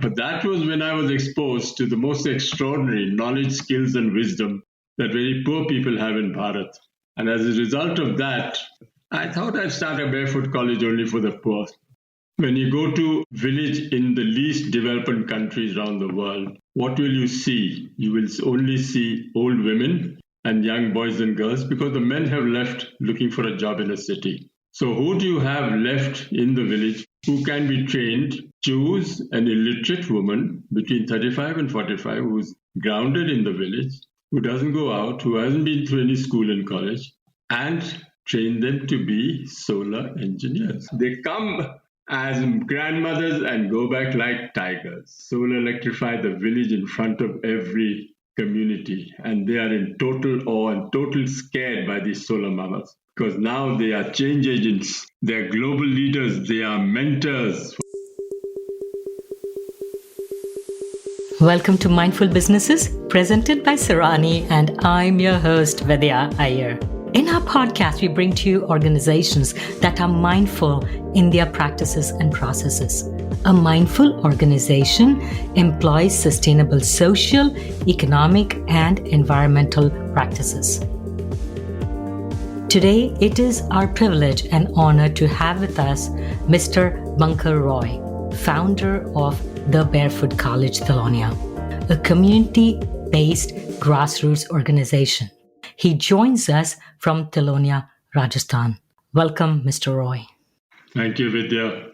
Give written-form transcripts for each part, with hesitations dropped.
But that was when I was exposed to the most extraordinary knowledge, skills, and wisdom that very poor people have in Bharath. And as a result of that, I thought I'd start a barefoot college only for the poor. When you go to village in the least developed countries around the world, what will you see? You will only see old women and young boys and girls because the men have left looking for a job in a city. So who do you have left in the village who can be trained? Choose an illiterate woman between 35 and 45 who's grounded in the village, who doesn't go out, who hasn't been through any school and college, and train them to be solar engineers. They come as grandmothers and go back like tigers. Solar electrify the village in front of every community, and they are in total awe and total scared by these solar mamas because now they are change agents, they are global leaders, they are mentors. Welcome to Mindful Businesses, presented by Sarani, and I'm your host, Vidya Iyer. In our podcast, we bring to you organizations that are mindful in their practices and processes. A mindful organization employs sustainable social, economic, and environmental practices. Today, it is our privilege and honor to have with us Mr. Bankar Roy, founder of the Barefoot College Tilonia, a community-based grassroots organization. He joins us from Tilonia, Rajasthan. Welcome, Mr. Roy. Thank you, Vidya.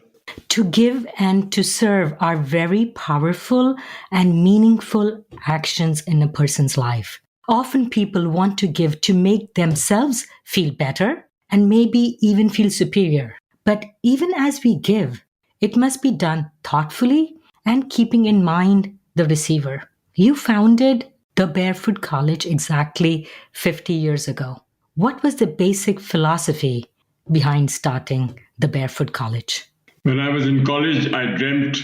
To give and to serve are very powerful and meaningful actions in a person's life. Often people want to give to make themselves feel better and maybe even feel superior. But even as we give, it must be done thoughtfully and keeping in mind the receiver. You founded the Barefoot College exactly 50 years ago. What was the basic philosophy behind starting the Barefoot College? When I was in college, I dreamt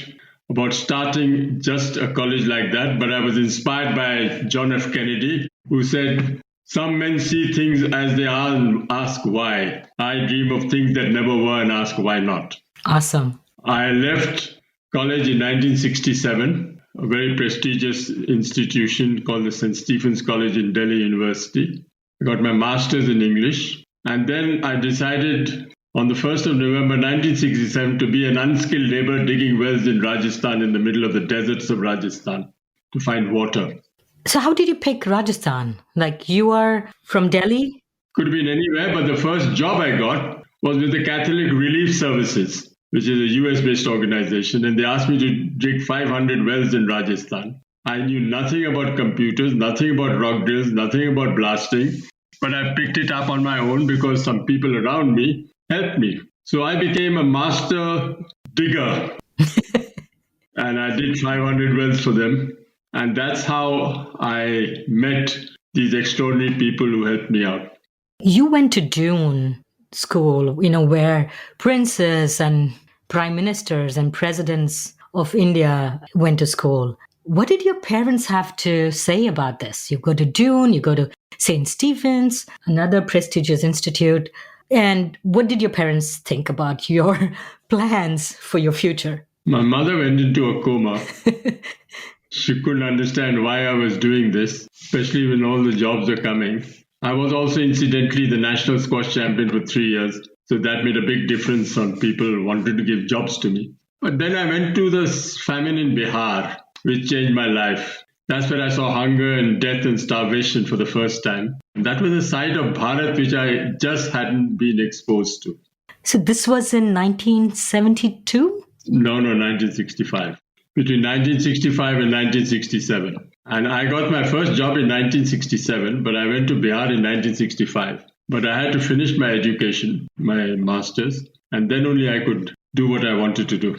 about starting just a college like that, but I was inspired by John F. Kennedy, who said, "Some men see things as they are and ask why. I dream of things that never were and ask why not." Awesome. I left college in 1967. A very prestigious institution called the St. Stephen's College in Delhi University. I got my master's in English. And then I decided on the 1st of November 1967 to be an unskilled laborer digging wells in Rajasthan in the middle of the deserts of Rajasthan to find water. So how did you pick Rajasthan? Like you are from Delhi? Could have been anywhere, but the first job I got was with the Catholic Relief Services, which is a US-based organization, and they asked me to dig 500 wells in Rajasthan. I knew nothing about computers, nothing about rock drills, nothing about blasting, but I picked it up on my own because some people around me helped me. So I became a master digger, and I did 500 wells for them, and that's how I met these extraordinary people who helped me out. You went to Doon School, where princes and prime ministers and presidents of India went to school. What did your parents have to say about this? You go to Doon, you go to St. Stephen's, another prestigious institute. And what did your parents think about your plans for your future? My mother went into a coma. She couldn't understand why I was doing this, especially when all the jobs are coming. I was also incidentally the national squash champion for 3 years. So that made a big difference on people wanting to give jobs to me. But then I went to the famine in Bihar, which changed my life. That's where I saw hunger and death and starvation for the first time. And that was a side of Bharath which I just hadn't been exposed to. So this was in 1972? No, 1965. Between 1965 and 1967. And I got my first job in 1967, but I went to Bihar in 1965. But I had to finish my education, my master's, and then only I could do what I wanted to do.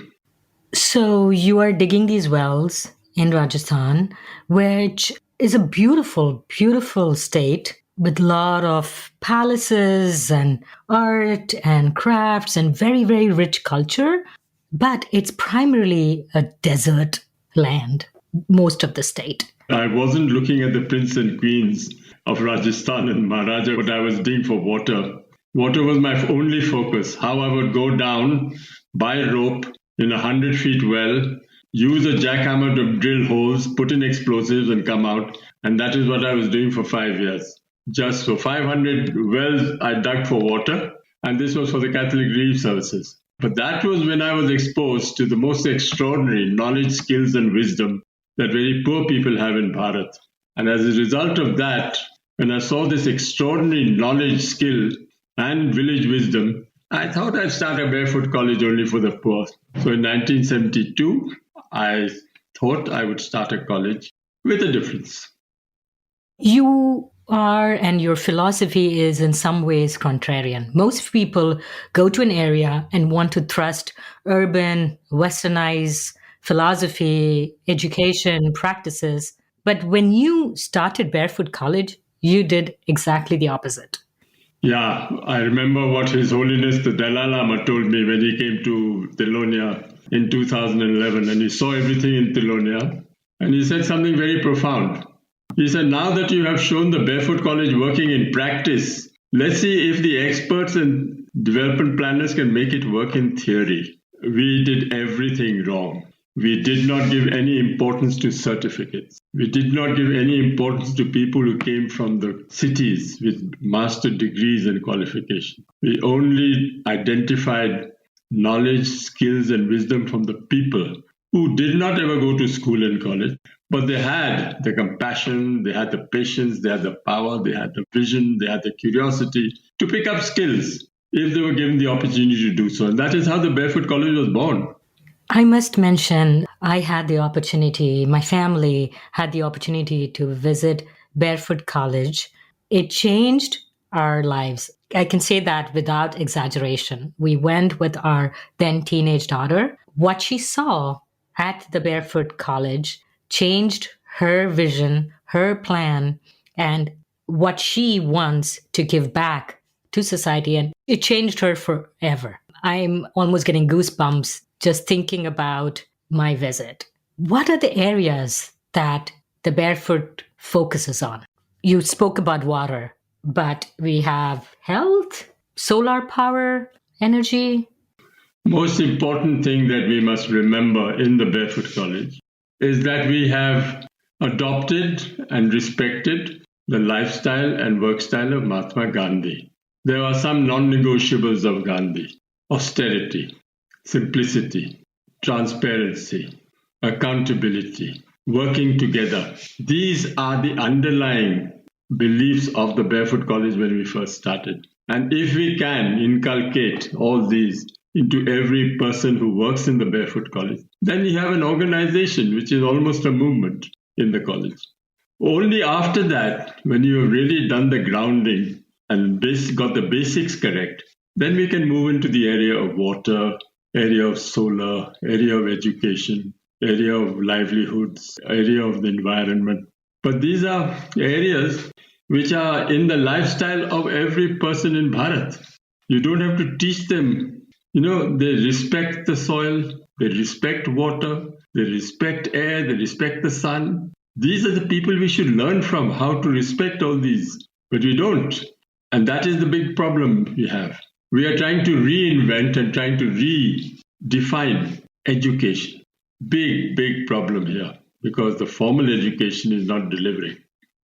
So you are digging these wells in Rajasthan, which is a beautiful, beautiful state with a lot of palaces and art and crafts and very, very rich culture. But it's primarily a desert land, most of the state. I wasn't looking at the prince and queens of Rajasthan and Maharaja, but I was digging for water. Water was my only focus, how I would go down by rope in a 100-feet well use a jackhammer to drill holes, put in explosives, and come out. And that is what I was doing for 5 years. Just for 500 wells, I dug for water, and this was for the Catholic Relief Services. But that was when I was exposed to the most extraordinary knowledge, skills, and wisdom that very poor people have in Bharath. And as a result of that, when I saw this extraordinary knowledge, skill, and village wisdom, I thought I'd start a barefoot college only for the poor. So in 1972, I thought I would start a college with a difference. You are, and your philosophy is in some ways contrarian. Most people go to an area and want to thrust urban, westernized philosophy, education, practices. But when you started Barefoot College, you did exactly the opposite. Yeah, I remember what His Holiness the Dalai Lama told me when he came to Tilonia in 2011, and he saw everything in Tilonia, and he said something very profound. He said, now that you have shown the Barefoot College working in practice, let's see if the experts and development planners can make it work in theory. We did everything wrong. We did not give any importance to certificates. We did not give any importance to people who came from the cities with master degrees and qualifications. We only identified knowledge, skills, and wisdom from the people who did not ever go to school and college, but they had the compassion, they had the patience, they had the power, they had the vision, they had the curiosity to pick up skills if they were given the opportunity to do so. And that is how the Barefoot College was born. I must mention, I had the opportunity, my family had the opportunity to visit Barefoot College. It changed our lives. I can say that without exaggeration. We went with our then teenage daughter. What she saw at the Barefoot College changed her vision, her plan, and what she wants to give back to society. And it changed her forever. I'm almost getting goosebumps just thinking about my visit. What are the areas that the Barefoot focuses on? You spoke about water, but we have health, solar power, energy. Most important thing that we must remember in the Barefoot College is that we have adopted and respected the lifestyle and work style of Mahatma Gandhi. There are some non-negotiables of Gandhi: austerity, simplicity, transparency, accountability, working together. These are the underlying beliefs of the Barefoot College when we first started. And if we can inculcate all these into every person who works in the Barefoot College, then you have an organization which is almost a movement in the college. Only after that, when you have really done the grounding and got the basics correct, then we can move into the area of water, area of solar, area of education, area of livelihoods, area of the environment. But these are areas which are in the lifestyle of every person in Bharat. You don't have to teach them. They respect the soil, they respect water, they respect air, they respect the sun. These are the people we should learn from, how to respect all these. But we don't. And that is the big problem we have. We are trying to reinvent and trying to redefine education. Big, big problem here, because the formal education is not delivering.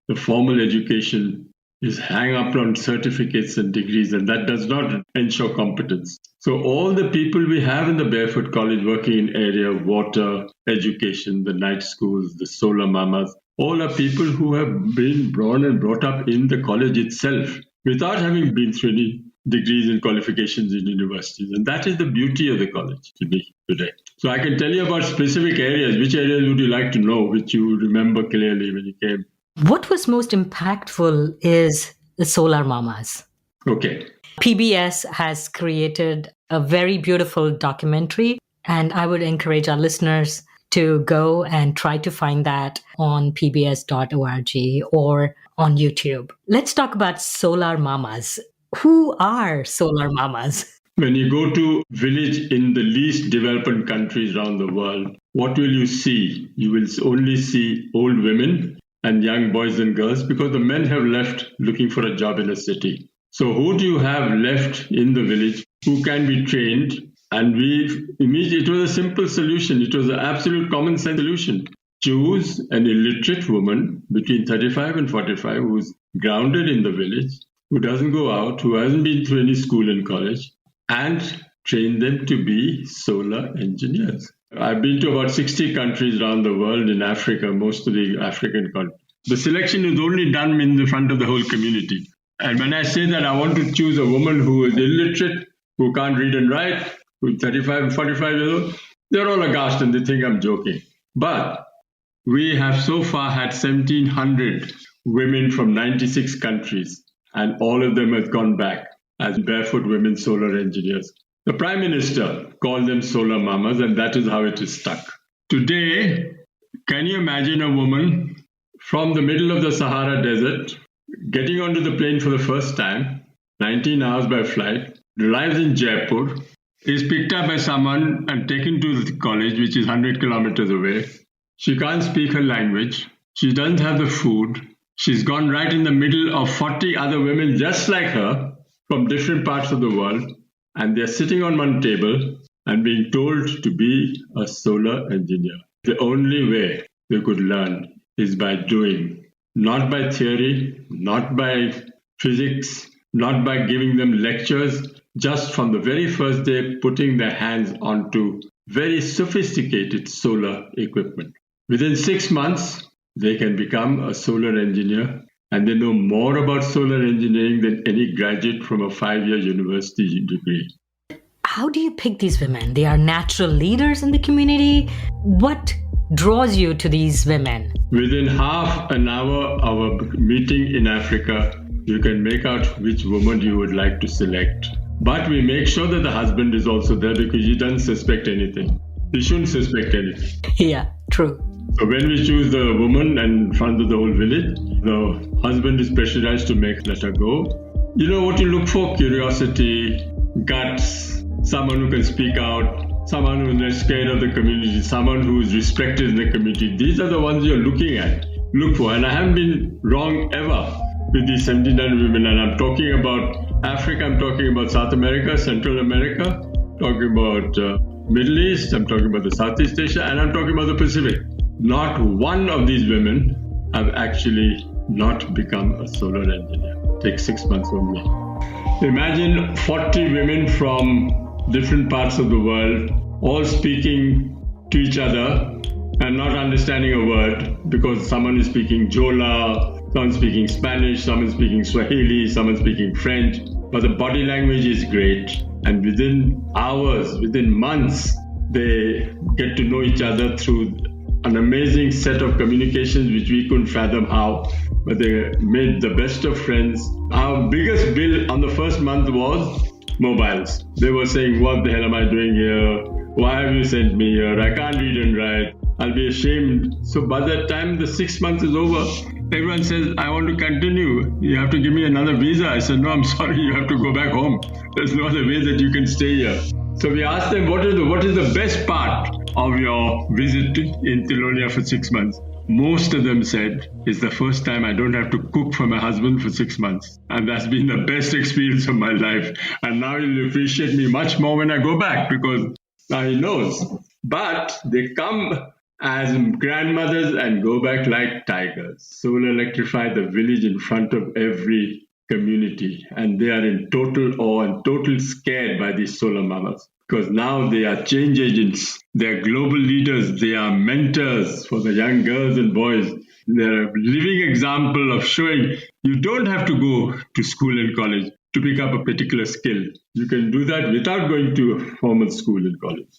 The formal education is hang up on certificates and degrees, and that does not ensure competence. So all the people we have in the Barefoot College working in area of water, education, the night schools, the solar mamas, all are people who have been born and brought up in the college itself without having been through any degrees and qualifications in universities. And that is the beauty of the college to me today. So I can tell you about specific areas. Which areas would you like to know, which you remember clearly when you came? What was most impactful is the Solar Mamas. Okay. PBS has created a very beautiful documentary, and I would encourage our listeners to go and try to find that on pbs.org or on YouTube. Let's talk about Solar Mamas. Who are Solar Mamas? When you go to village in the least developed countries around the world, what will you see? You will only see old women and young boys and girls, because the men have left looking for a job in a city. So who do you have left in the village who can be trained And it was a simple solution. It was an absolute common sense solution. Choose an illiterate woman between 35 and 45 who's grounded in the village, who doesn't go out, who hasn't been through any school and college, and train them to be solar engineers. I've been to about 60 countries around the world in Africa, most of the African countries. The selection is only done in the front of the whole community. And when I say that I want to choose a woman who is illiterate, who can't read and write, who's 35 and 45 years old, they're all aghast and they think I'm joking. But we have so far had 1,700 women from 96 countries, and all of them have gone back as barefoot women solar engineers. The Prime Minister called them solar mamas, and that is how it is stuck. Today, can you imagine a woman from the middle of the Sahara Desert getting onto the plane for the first time, 19 hours by flight, arrives in Jaipur, is picked up by someone and taken to the college, which is 100 kilometers away. She can't speak her language. She doesn't have the food. She's gone right in the middle of 40 other women just like her from different parts of the world. And they're sitting on one table and being told to be a solar engineer. The only way they could learn is by doing, not by theory, not by physics, not by giving them lectures, just from the very first day putting their hands onto very sophisticated solar equipment. Within 6 months, they can become a solar engineer, and they know more about solar engineering than any graduate from a 5-year university degree. How do you pick these women? They are natural leaders in the community. What draws you to these women? Within half an hour of a meeting in Africa, you can make out which woman you would like to select. But we make sure that the husband is also there because he doesn't suspect anything. He shouldn't suspect anything. Yeah, true. So when we choose the woman in front of the whole village, the husband is pressurized to let her go. You know what you look for? Curiosity, guts, someone who can speak out, someone who's not scared of the community, someone who is respected in the community. These are the ones you're look for. And I haven't been wrong ever with these 79 women. And I'm talking about Africa, I'm talking about South America, Central America, talking about Middle East, I'm talking about the Southeast Asia, and I'm talking about the Pacific. Not one of these women have actually not become a solar engineer. It takes 6 months only. Imagine 40 women from different parts of the world all speaking to each other and not understanding a word because someone is speaking Jola, someone speaking Spanish, someone speaking Swahili, someone speaking French. But the body language is great. And within hours, within months, they get to know each other through an amazing set of communications which we couldn't fathom how, but they made the best of friends. Our biggest bill on the first month was mobiles. They were saying, what the hell am I doing here? Why have you sent me here? I can't read and write. I'll be ashamed. So by the time the 6 months is over, everyone says, I want to continue. You have to give me another visa. I said, no, I'm sorry. You have to go back home. There's no other way that you can stay here. So we asked them, what is the best part of your visit in Tilonia for 6 months? Most of them said, it's the first time I don't have to cook for my husband for 6 months. And that's been the best experience of my life. And now he'll appreciate me much more when I go back because now he knows. But they come as grandmothers and go back like tigers. So we'll electrify the village in front of every community. And they are in total awe and total scared by these solar mamas. Because now they are change agents, they are global leaders, they are mentors for the young girls and boys. They're a living example of showing you don't have to go to school and college to pick up a particular skill. You can do that without going to a formal school and college.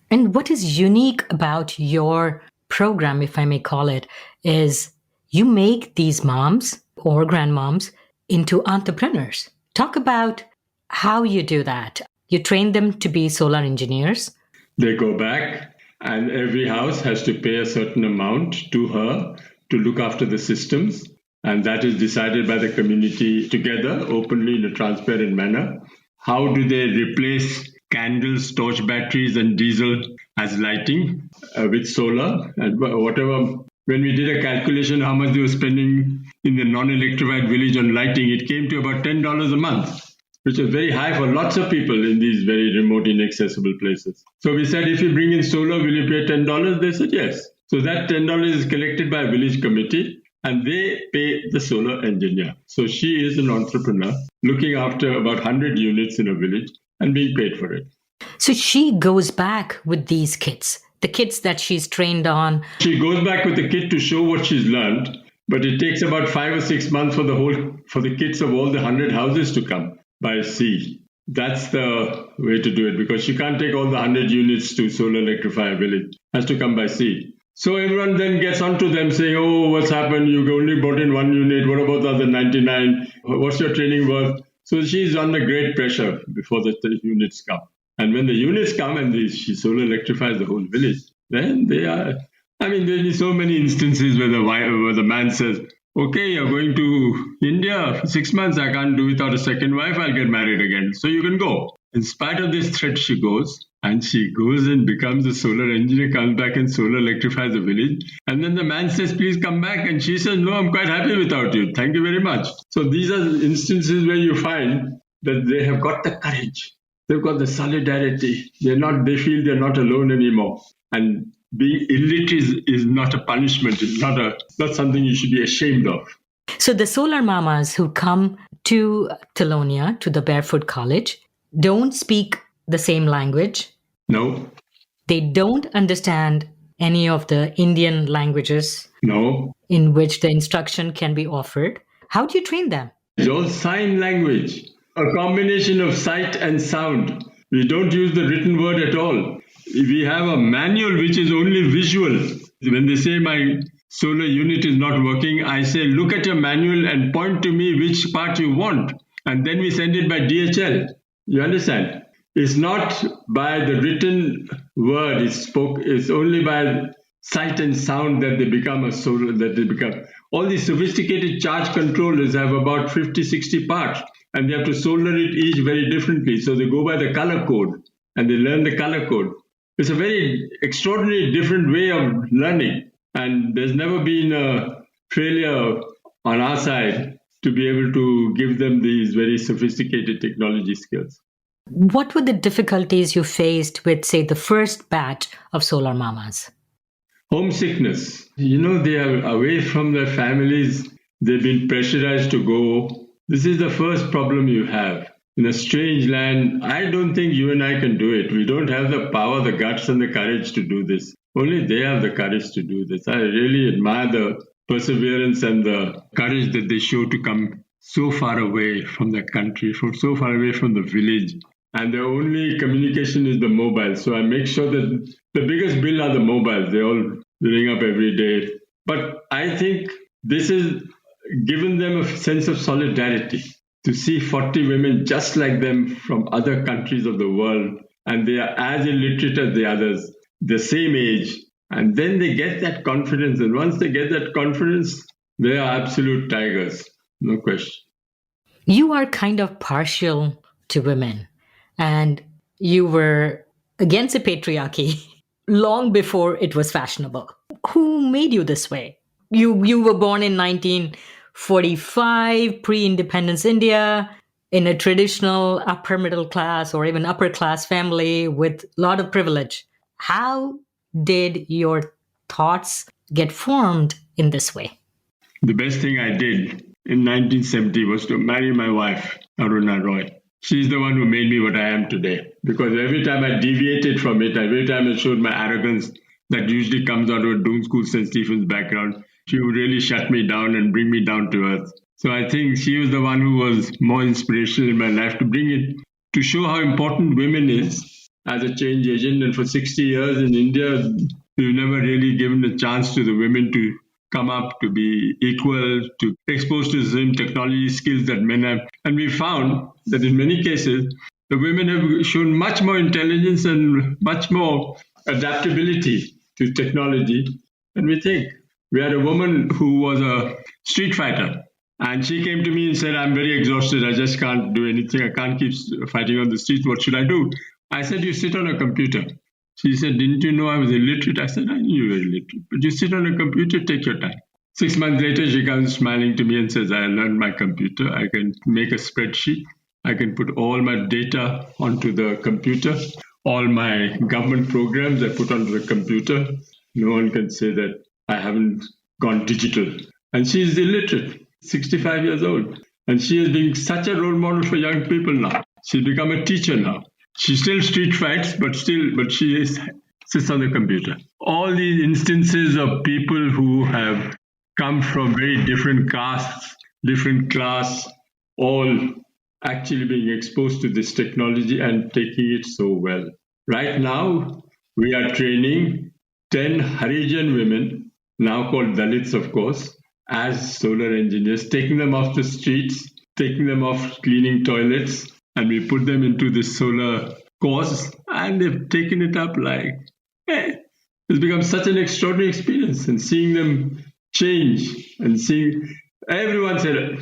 And what is unique about your program, if I may call it, is you make these moms or grandmoms into entrepreneurs. Talk about how you do that. You train them to be solar engineers. They go back and every house has to pay a certain amount to her to look after the systems. And that is decided by the community together, openly in a transparent manner. How do they replace candles, torch batteries and diesel as lighting with solar and whatever. When we did a calculation how much they were spending in the non-electrified village on lighting, it came to about $10 a month. which was very high for lots of people in these very remote, inaccessible places. So we said, if you bring in solar, will you pay $10? They said yes. So that $10 is collected by a village committee, and they pay the solar engineer. So she is an entrepreneur looking after about 100 units in a village and being paid for it. So she goes back with these kids, the kids that she's trained on. She goes back with the kid to show what she's learned, but it takes about 5 or 6 months for the kids of all the 100 houses to come by sea. That's the way to do it, because she can't take all the 100 units to solar electrify a village. It has to come by sea. So everyone then gets onto them saying, oh, what's happened? You only brought in 1 unit. What about the other 99? What's your training worth? So she's under great pressure before the units come. And when the units come and she solar electrifies the whole village, then they are, there's so many instances where the man says, okay, you're going to India for 6 months. I can't do without a second wife. I'll get married again. So you can go. In spite of this threat, she goes. And she goes and becomes a solar engineer, comes back and solar electrifies the village. And then the man says, please come back. And she says, no, I'm quite happy without you. Thank you very much. So these are instances where you find that they have got the courage. They've got the solidarity. They feel they're not alone anymore. And being illiterate is not a punishment. It's not something you should be ashamed of. So the solar mamas who come to Tilonia, to the Barefoot College, don't speak the same language. No. They don't understand any of the Indian languages. No. In which the instruction can be offered. How do you train them? It's all sign language, a combination of sight and sound. We don't use the written word at all. We have a manual which is only visual. When they say my solar unit is not working, I say, look at your manual and point to me which part you want. And then we send it by DHL. You understand? It's not by the written word it's only by sight and sound that they become all these sophisticated charge controllers have about 50, 60 parts, and they have to solder it each very differently. So they go by the color code and they learn the color code. It's a very extraordinary different way of learning, and there's never been a failure on our side to be able to give them these very sophisticated technology skills. What were the difficulties you faced with, say, the first batch of solar mamas? Homesickness. They are away from their families. They've been pressurized to go. This is the first problem you have. In a strange land, I don't think you and I can do it. We don't have the power, the guts, and the courage to do this. Only they have the courage to do this. I really admire the perseverance and the courage that they show to come so far away from their country, so far away from the village. And their only communication is the mobile. So I make sure that the biggest bill are the mobiles. They all ring up every day. But I think this has given them a sense of solidarity to see 40 women just like them from other countries of the world. And they are as illiterate as the others, the same age. And then they get that confidence. And once they get that confidence, they are absolute tigers. No question. You are kind of partial to women. And you were against the patriarchy long before it was fashionable. Who made you this way? You were born in 1945, pre-independence India, in a traditional upper middle class or even upper class family with a lot of privilege. How did your thoughts get formed in this way? The best thing I did in 1970 was to marry my wife, Aruna Roy. She's the one who made me what I am today. Because every time I deviated from it, every time I showed my arrogance that usually comes out of a Doon School St. Stephen's background, she would really shut me down and bring me down to earth. So I think she was the one who was more inspirational in my life to bring it, to show how important women is as a change agent. And for 60 years in India, we've never really given a chance to the women to come up, to be equal, to expose to the same technology skills that men have. And we found that in many cases, the women have shown much more intelligence and much more adaptability to technology than we think. We had a woman who was a street fighter, and she came to me and said, I'm very exhausted. I just can't do anything. I can't keep fighting on the streets. What should I do? I said, you sit on a computer. She said, didn't you know I was illiterate? I said, I knew you were illiterate. But you sit on a computer, take your time. 6 months later, she comes smiling to me and says, I learned my computer. I can make a spreadsheet. I can put all my data onto the computer. All my government programs I put onto the computer. No one can say that I haven't gone digital. And she is illiterate, 65 years old. And she is being such a role model for young people now. She's become a teacher now. She still street fights, but she sits on the computer. All these instances of people who have come from very different castes, different class, all actually being exposed to this technology and taking it so well. Right now, we are training 10 Harijan women, now called Dalits, of course, as solar engineers, taking them off the streets, taking them off cleaning toilets, and we put them into this solar course, and they've taken it up like, hey, it's become such an extraordinary experience, and seeing them change and seeing everyone said,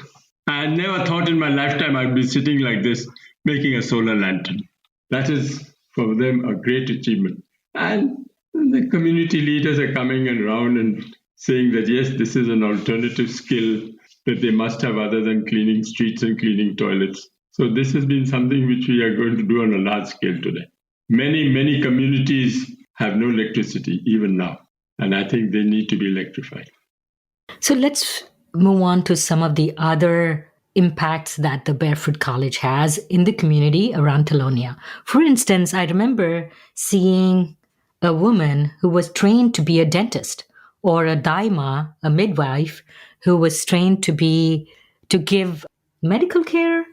I never thought in my lifetime I'd be sitting like this making a solar lantern. That is for them a great achievement. And the community leaders are coming around and saying that, yes, this is an alternative skill that they must have other than cleaning streets and cleaning toilets. So this has been something which we are going to do on a large scale today. Many communities have no electricity even now, and I think they need to be electrified. So let's move on to some of the other impacts that the Barefoot College has in the community around Tilonia. For instance, I remember seeing a woman who was trained to be a dentist, or a daima, a midwife, who was trained to give medical care.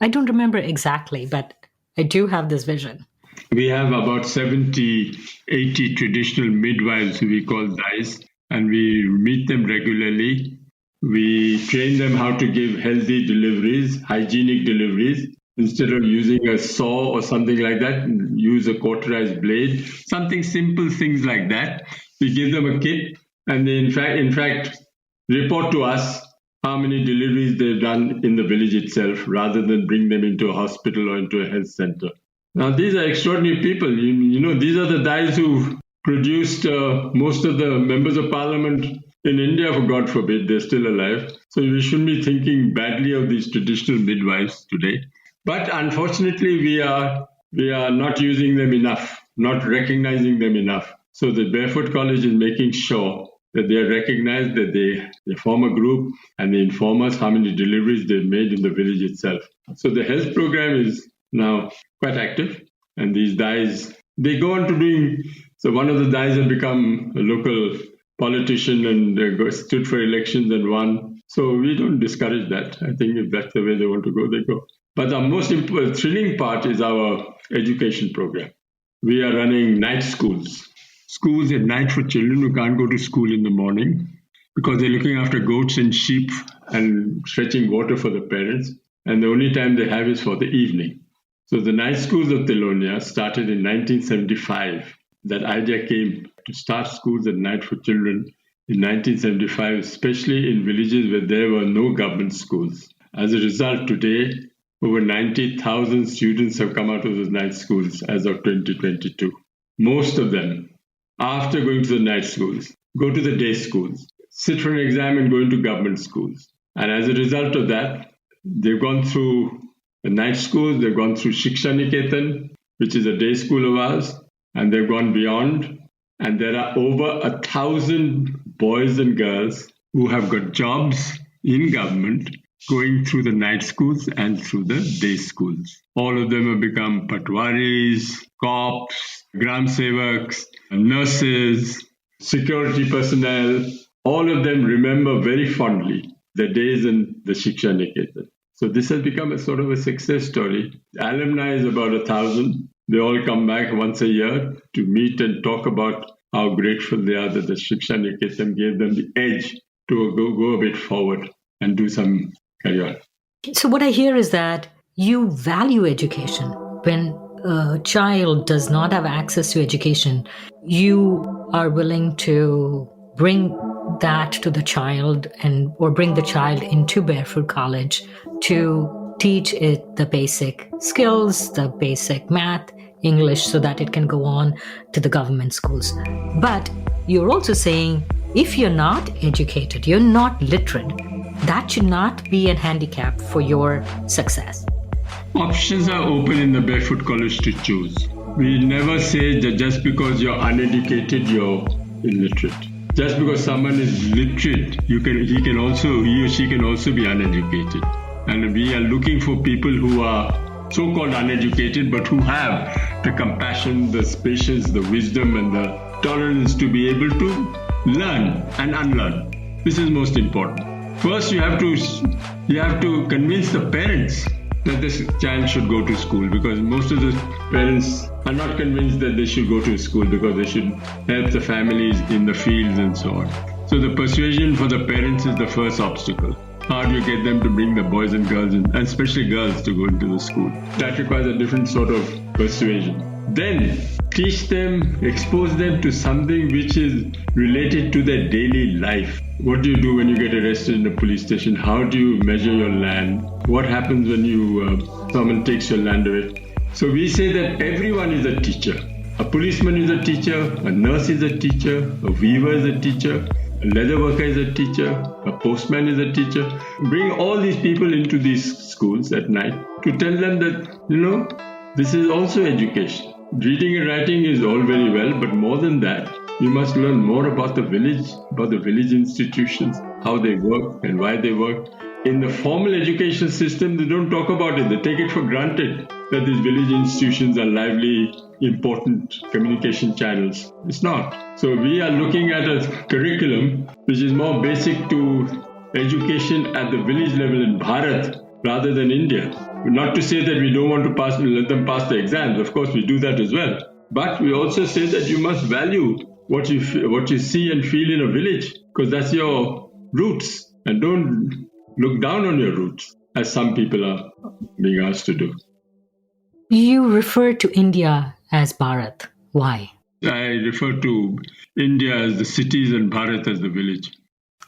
I don't remember exactly, but I do have this vision. We have about 70, 80 traditional midwives who we call dais, and we meet them regularly. We train them how to give healthy deliveries, hygienic deliveries. Instead of using a saw or something like that, use a cauterized blade, something simple, things like that. We give them a kit, and they in fact report to us how many deliveries they've done in the village itself, rather than bring them into a hospital or into a health center. Now, these are extraordinary people. You know, these are the guys who produced most of the members of parliament in India, for God forbid, they're still alive. So we shouldn't be thinking badly of these traditional midwives today. But unfortunately, we are not using them enough, not recognizing them enough. So the Barefoot College is making sure that they are recognized, that they form a group, and they inform us how many deliveries they've made in the village itself. So the health program is now quite active, and these dais, they go on to doing, so one of the dais have become a local politician and stood for elections and won. So we don't discourage that. I think if that's the way they want to go, they go. But the most thrilling part is our education program. We are running night schools at night for children who can't go to school in the morning because they're looking after goats and sheep and fetching water for the parents. And the only time they have is for the evening. So the night schools of Tilonia started in 1975. That idea came to start schools at night for children in 1975, especially in villages where there were no government schools. As a result, today, over 90,000 students have come out of those night schools as of 2022. Most of them, after going to the night schools, go to the day schools, sit for an exam and go into government schools. And as a result of that, they've gone through the night schools, they've gone through Shiksha Niketan, which is a day school of ours, and they've gone beyond. And there are over 1,000 boys and girls who have got jobs in government going through the night schools and through the day schools. All of them have become patwaris, cops, gram sevaks, nurses, security personnel. All of them remember very fondly the days in the Shiksha Niketan. So this has become a sort of a success story. The alumni is about 1,000. They all come back once a year to meet and talk about how grateful they are that the Shiksha Niketan gave them the edge to go a bit forward and do some carry on. So what I hear is that you value education. When a child does not have access to education, you are willing to bring that to the child or bring the child into Barefoot College to teach it the basic skills, the basic math, English, so that it can go on to the government schools. But you're also saying if you're not educated, you're not literate, that should not be a handicap for your success. Options are open in the Barefoot College to choose. We never say that just because you're uneducated, you're illiterate. Just because someone is literate, he or she can also be uneducated. And we are looking for people who are so-called uneducated, but who have the compassion, the patience, the wisdom, and the tolerance to be able to learn and unlearn. This is most important. First, you have to convince the parents that this child should go to school, because most of the parents are not convinced that they should go to school because they should help the families in the fields and so on. So the persuasion for the parents is the first obstacle. How do you get them to bring the boys and girls, and especially girls, to go into the school? That requires a different sort of persuasion. Then teach them, expose them to something which is related to their daily life. What do you do when you get arrested in a police station? How do you measure your land? What happens when someone takes your land away? So we say that everyone is a teacher. A policeman is a teacher, a nurse is a teacher, a weaver is a teacher, a leather worker is a teacher, a postman is a teacher. Bring all these people into these schools at night to tell them that, this is also education. Reading and writing is all very well, but more than that, you must learn more about the village institutions, how they work and why they work. In the formal education system, they don't talk about it. They take it for granted that these village institutions are lively, important communication channels. It's not. So we are looking at a curriculum which is more basic to education at the village level in Bharath rather than India. Not to say that we don't want to let them pass the exams. Of course, we do that as well. But we also say that you must value what you see and feel in a village, because that's your roots. And don't look down on your roots, as some people are being asked to do. You refer to India as Bharath. Why? I refer to India as the cities and Bharath as the village.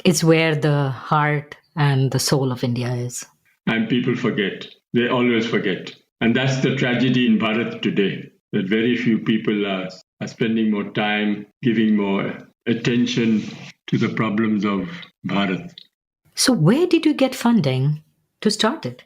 It's where the heart and the soul of India is. And people forget. They always forget. And that's the tragedy in Bharath today, that very few people are spending more time, giving more attention to the problems of Bharath. So where did you get funding to start it?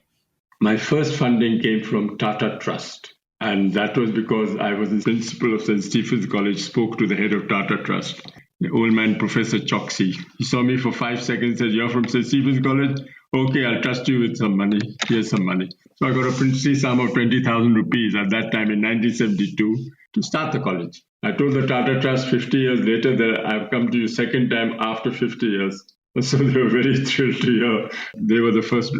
My first funding came from Tata Trust. And that was because I was the principal of St. Stephen's College, spoke to the head of Tata Trust, the old man, Professor Choksi. He saw me for 5 seconds, said, "You're from St. Stephen's College? Okay, I'll trust you with some money. Here's some money." So I got a princely sum of 20,000 rupees at that time in 1972 to start the college. I told the Tata Trust 50 years later that I've come to you second time after 50 years. So they were very thrilled to hear they were the first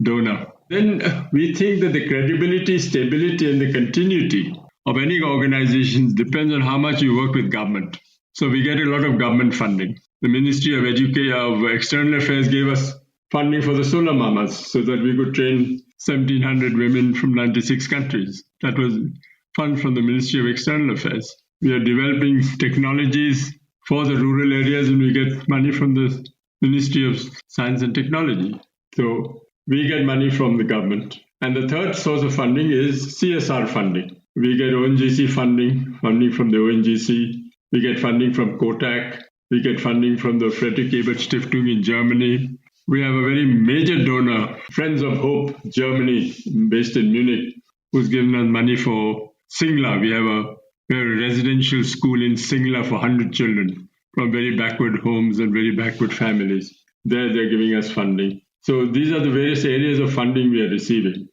donor. Then we think that the credibility, stability, and the continuity of any organization depends on how much you work with government. So we get a lot of government funding. The Ministry of External Affairs gave us funding for the Solar Mamas so that we could train 1,700 women from 96 countries. That was fund from the Ministry of External Affairs. We are developing technologies for the rural areas, and we get money from the Ministry of Science and Technology. So we get money from the government. And the third source of funding is CSR funding. We get ONGC funding from the ONGC. We get funding from Kotak. We get funding from the Friedrich Ebert Stiftung in Germany. We have a very major donor, Friends of Hope, Germany, based in Munich, who's given us money for Singla. We have a residential school in Singla for 100 children from very backward homes and very backward families. They're giving us funding. So these are the various areas of funding we are receiving.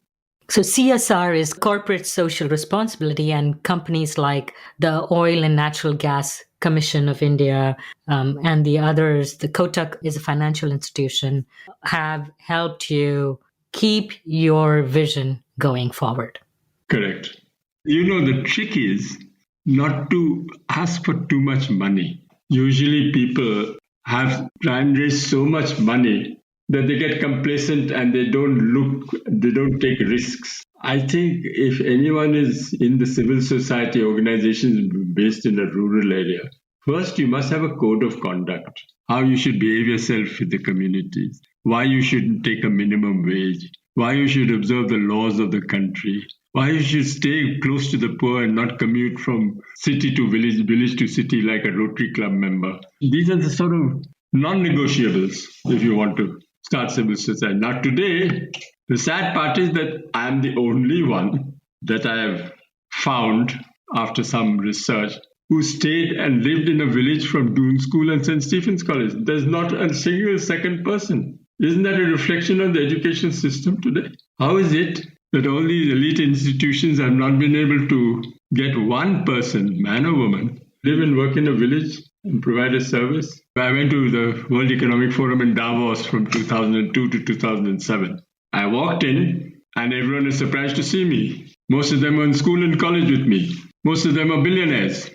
So CSR is corporate social responsibility, and companies like the Oil and Natural Gas Commission of India and the others, the Kotak is a financial institution, have helped you keep your vision going forward. Correct. The trick is not to ask for too much money. Usually people try and raise so much money that they get complacent and they don't take risks. I think if anyone is in the civil society organizations based in a rural area, first you must have a code of conduct, how you should behave yourself with the communities, why you shouldn't take a minimum wage, why you should observe the laws of the country, why you should stay close to the poor and not commute from city to village to city like a Rotary Club member. These are the sort of non-negotiables if you want to start civil society. Now today, The sad part is that I am the only one that I have found after some research who stayed and lived in a village from Doon School and St. Stephen's College. There's not a single second person. Isn't that a reflection on the education system today? How is it that all these elite institutions have not been able to get one person, man or woman, live and work in a village and provide a service? I went to the World Economic Forum in Davos from 2002 to 2007. I walked in and everyone is surprised to see me. Most of them are in school and college with me. Most of them are billionaires.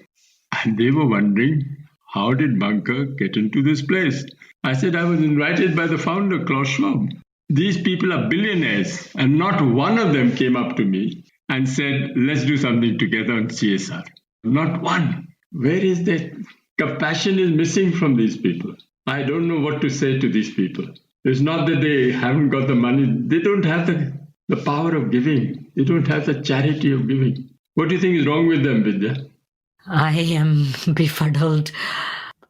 And they were wondering, how did Bunker get into this place? I said, I was invited by the founder, Klaus Schwab. These people are billionaires, and not one of them came up to me and said, let's do something together on CSR. Not one. Where is that? Compassion is missing from these people. I don't know what to say to these people. It's not that they haven't got the money. They don't have the power of giving. They don't have the charity of giving. What do you think is wrong with them, Vidya? I am befuddled.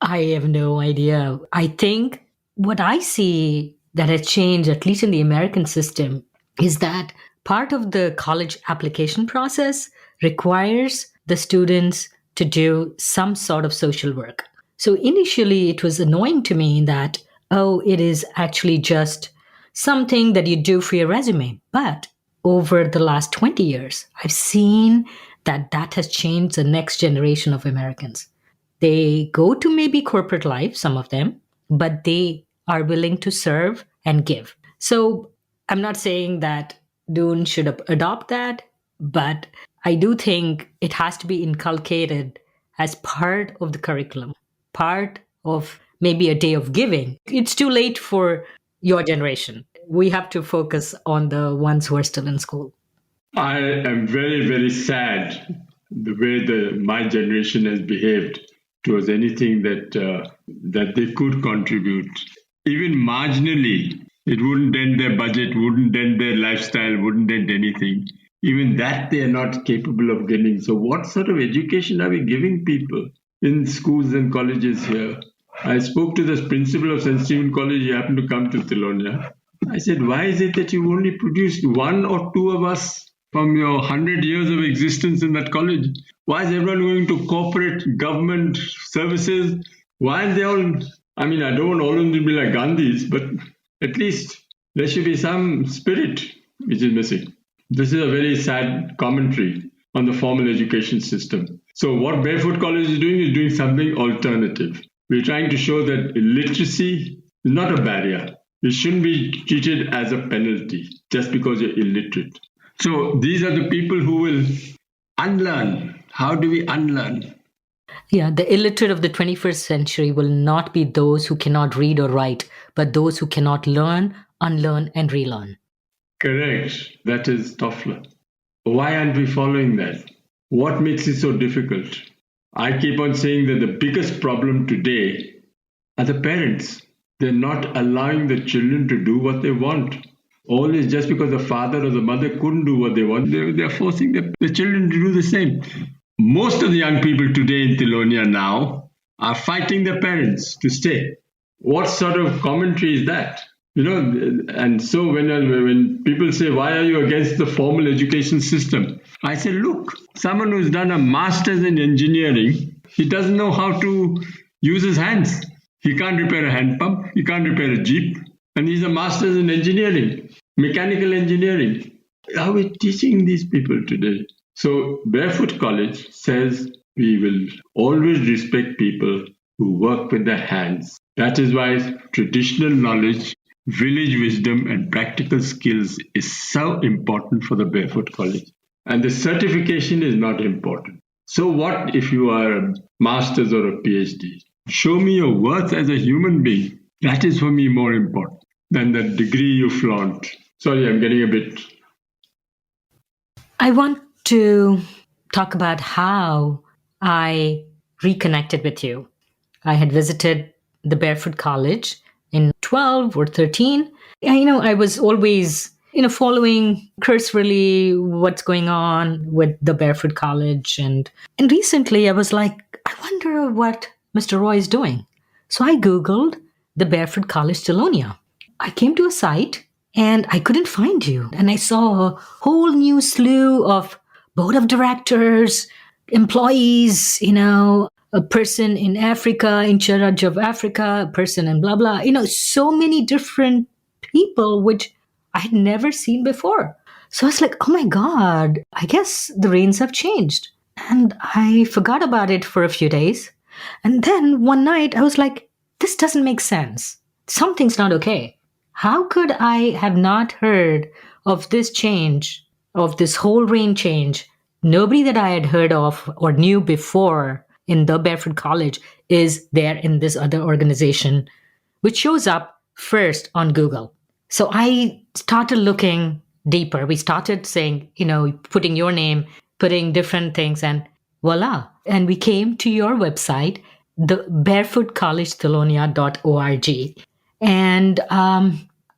I have no idea. I think what I see that has changed, at least in the American system, is that part of the college application process requires the students to do some sort of social work. So initially, it was annoying to me that, it is actually just something that you do for your resume. But over the last 20 years, I've seen that has changed the next generation of Americans. They go to maybe corporate life, some of them, but they are willing to serve and give. So I'm not saying that Doon should adopt that, but I do think it has to be inculcated as part of the curriculum, part of maybe a day of giving. It's too late for your generation. We have to focus on the ones who are still in school. I am very, very sad the way my generation has behaved towards anything that they could contribute. Even marginally, it wouldn't dent their budget, wouldn't dent their lifestyle, wouldn't dent anything. Even that they are not capable of getting. So what sort of education are we giving people in schools and colleges here? I spoke to the principal of St. Stephen College. He happened to come to Tilonia. I said, why is it that you only produced one or two of us from your 100 years of existence in that college? Why is everyone going to corporate government services? Why are they all... I mean, I don't want all of them to be like Gandhis, but at least there should be some spirit which is missing. This is a very sad commentary on the formal education system. So what Barefoot College is doing something alternative. We're trying to show that illiteracy is not a barrier. It shouldn't be treated as a penalty just because you're illiterate. So these are the people who will unlearn. How do we unlearn? Yeah, the illiterate of the 21st century will not be those who cannot read or write, but those who cannot learn, unlearn, and relearn. Correct. That is Toffler. Why aren't we following that? What makes it so difficult? I keep on saying that the biggest problem today are the parents. They're not allowing the children to do what they want. Always just because the father or the mother couldn't do what they want, they're forcing the children to do the same. Most of the young people today in Tilonia now are fighting their parents to stay. What sort of commentary is that? And so when people say, why are you against the formal education system? I say, look, someone who's done a master's in engineering, he doesn't know how to use his hands. He can't repair a hand pump, he can't repair a jeep, and he's a master's in engineering, mechanical engineering. How are we teaching these people today? So Barefoot College says we will always respect people who work with their hands. That is why traditional knowledge, village wisdom, and practical skills is so important for the Barefoot College. And the certification is not important. So what if you are a master's or a PhD? Show me your worth as a human being. That is for me more important than the degree you flaunt. Sorry, I'm getting a bit... I want to talk about how I reconnected with you. I had visited the Barefoot College in 12 or 13. I was always, following cursorily what's going on with the Barefoot College. And recently I was like, I wonder what Mr. Roy is doing. So I Googled the Barefoot College Tilonia. I came to a site and I couldn't find you. And I saw a whole new slew of board of directors, employees, a person in Africa, in charge of Africa, a person in blah, blah, so many different people, which I had never seen before. So I was like, oh my God, I guess the reins have changed. And I forgot about it for a few days. And then one night I was like, this doesn't make sense. Something's not okay. How could I have not heard of this change, of this whole reign change? Nobody that I had heard of or knew before in the Barefoot College is there in this other organization, which shows up first on Google. So I started looking deeper. We started saying, putting your name, putting different things, and voila. And we came to your website, the barefootcollegetilonia.org. And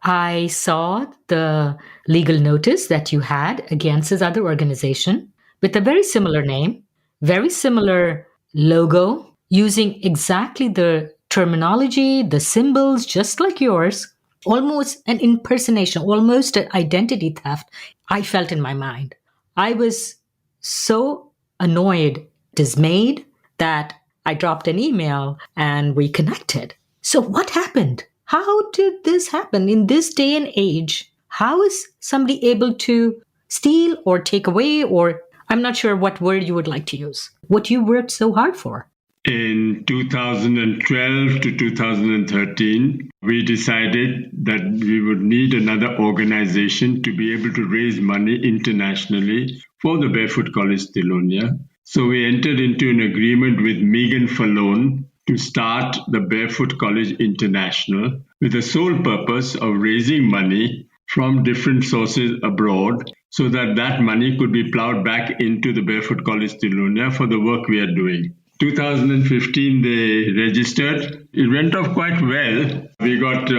I saw the legal notice that you had against this other organization with a very similar name, very similar logo, using exactly the terminology, the symbols, just like yours, almost an impersonation, almost an identity theft I felt in my mind. I was so annoyed, dismayed, that I dropped an email and we connected. So what happened? How did this happen in this day and age? How is somebody able to steal or take away, or I'm not sure what word you would like to use, what you worked so hard for? In 2012 to 2013, we decided that we would need another organization to be able to raise money internationally for the Barefoot College Tilonia. So we entered into an agreement with Megan Fallon to start the Barefoot College International with the sole purpose of raising money from different sources abroad so that that money could be plowed back into the Barefoot College Tilonia for the work we are doing. 2015, they registered. It went off quite well. We got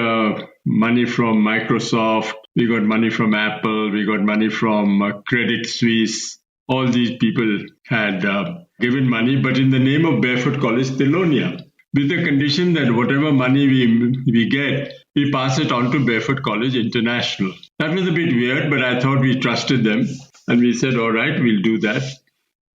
money from Microsoft, we got money from Apple, we got money from Credit Suisse. All these people had given money, but in the name of Barefoot College Tilonia, with the condition that whatever money we get, we pass it on to Barefoot College International. That was a bit weird, but I thought we trusted them, and we said, all right, we'll do that.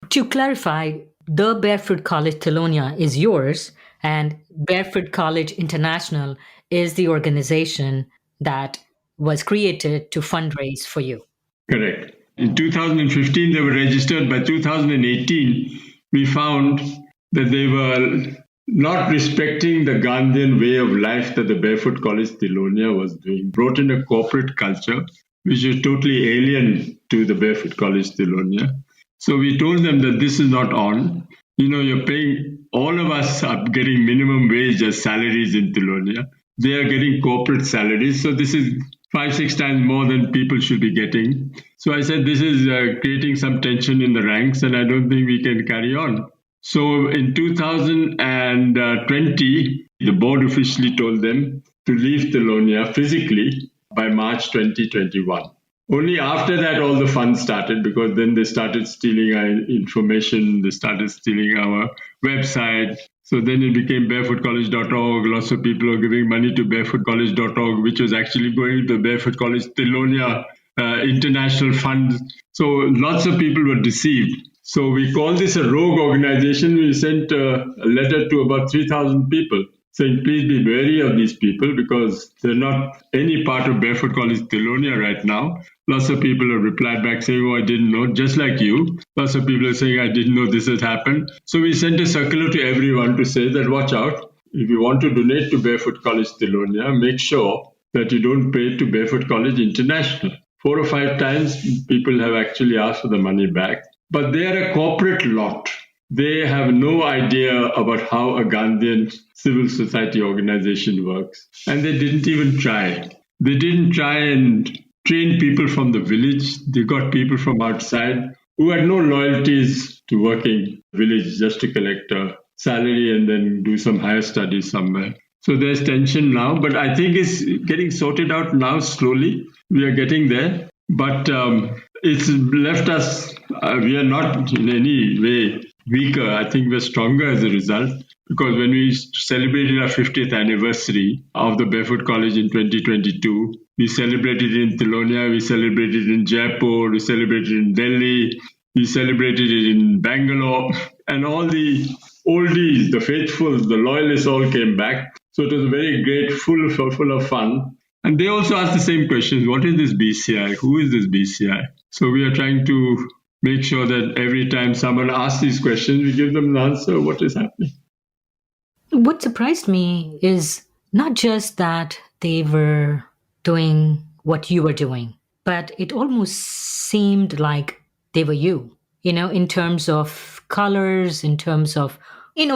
To clarify, the Barefoot College Tilonia is yours, and Barefoot College International is the organization that was created to fundraise for you. Correct. In 2015, they were registered. By 2018, we found that they were not respecting the Gandhian way of life that the Barefoot College Tilonia was doing, brought in a corporate culture which is totally alien to the Barefoot College Tilonia. So we told them that this is not on. You're paying, all of us are getting minimum wage as salaries in Tilonia. They are getting corporate salaries. So this is 5-6 times more than people should be getting. So I said, this is creating some tension in the ranks, and I don't think we can carry on. So in 2020, the board officially told them to leave Tilonia physically by March 2021. Only after that, all the fun started, because then they started stealing our information, they started stealing our website. So then it became barefootcollege.org. Lots of people are giving money to barefootcollege.org, which was actually going to the Barefoot College Tilonia International Fund. So lots of people were deceived. So we call this a rogue organization. We sent a letter to about 3,000 people saying, please be wary of these people because they're not any part of Barefoot College Tilonia right now. Lots of people have replied back saying, oh, I didn't know, just like you. Lots of people are saying, I didn't know this has happened. So we sent a circular to everyone to say that, watch out. If you want to donate to Barefoot College Tilonia, make sure that you don't pay to Barefoot College International. 4 or 5 times people have actually asked for the money back. But they are a corporate lot. They have no idea about how a Gandhian civil society organization works. And they didn't even try. They didn't try and train people from the village. They got people from outside who had no loyalties to working village just to collect a salary and then do some higher studies somewhere. So there's tension now, but I think it's getting sorted out now slowly. We are getting there. But it's left us, we are not in any way weaker. I think we're stronger as a result, because when we celebrated our 50th anniversary of the Barefoot College in 2022, We celebrated in Tilonia, we celebrated in Jaipur, we celebrated in Delhi, we celebrated it in Bangalore, and all the oldies, the faithful, the loyalists all came back. So it was very great, full of fun. And they also asked the same questions. What is this BCI? Who is this BCI? So we are trying to make sure that every time someone asks these questions, we give them the answer, what is happening. What surprised me is not just that they were doing what you were doing, but it almost seemed like they were you, in terms of colors, in terms of,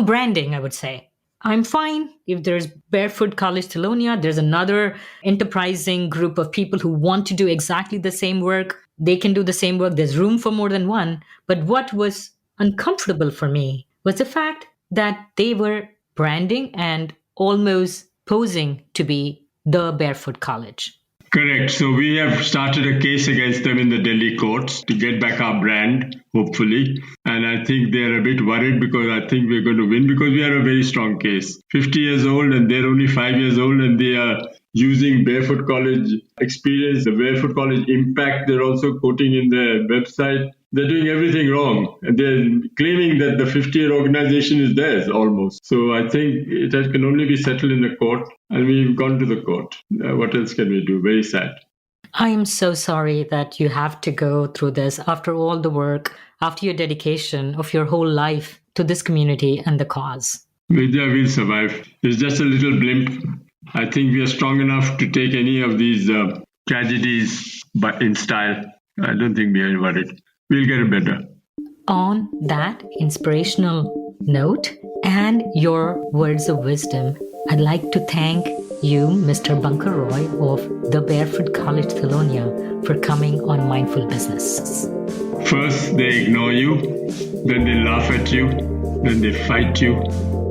branding, I would say. I'm fine if there's Barefoot College Tilonia, there's another enterprising group of people who want to do exactly the same work. They can do the same work. There's room for more than one. But what was uncomfortable for me was the fact that they were branding and almost posing to be the Barefoot College. Correct. So we have started a case against them in the Delhi courts to get back our brand, hopefully. And I think they're a bit worried because I think we're going to win because we are a very strong case. 50 years old and they're only 5 years old and they are using Barefoot College experience, the Barefoot College impact. They're also quoting in their website. They're doing everything wrong. And they're claiming that the 50-year organization is theirs almost. So I think it can only be settled in the court. And we've gone to the court. What else can we do? Very sad. I am so sorry that you have to go through this after all the work, after your dedication of your whole life to this community and the cause. Vidya will survive. It's just a little blimp. I think we are strong enough to take any of these tragedies but in style. I don't think we are worried. We'll get it better. On that inspirational note and your words of wisdom, I'd like to thank you, Mr. Bankar Roy of the Barefoot College Tilonia, for coming on Mindful Business. First, they ignore you, then they laugh at you, then they fight you,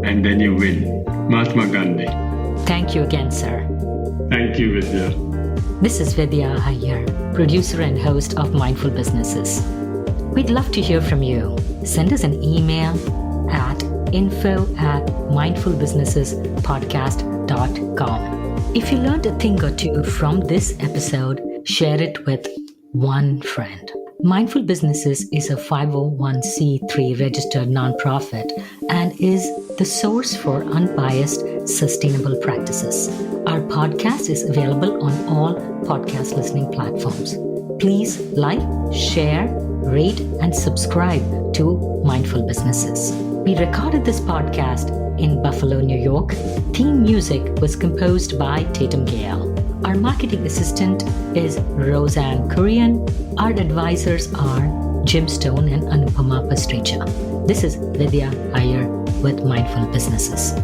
and then you win. Mahatma Gandhi. Thank you again, sir. Thank you, Vidya. This is Vidya Iyer, producer and host of Mindful Businesses. We'd love to hear from you. Send us an email at info@mindfulbusinessespodcast.com. If you learned a thing or two from this episode, share it with one friend. Mindful Businesses is a 501c3 registered nonprofit and is the source for unbiased, sustainable practices. Our podcast is available on all podcast listening platforms. Please like, share, rate, and subscribe to Mindful Businesses. We recorded this podcast in Buffalo, New York. Theme music was composed by Tatum Gale. Our marketing assistant is Roseanne Kurian. Our advisors are Jim Stone and Anupama Pastricha. This is Vidya Iyer with Mindful Businesses.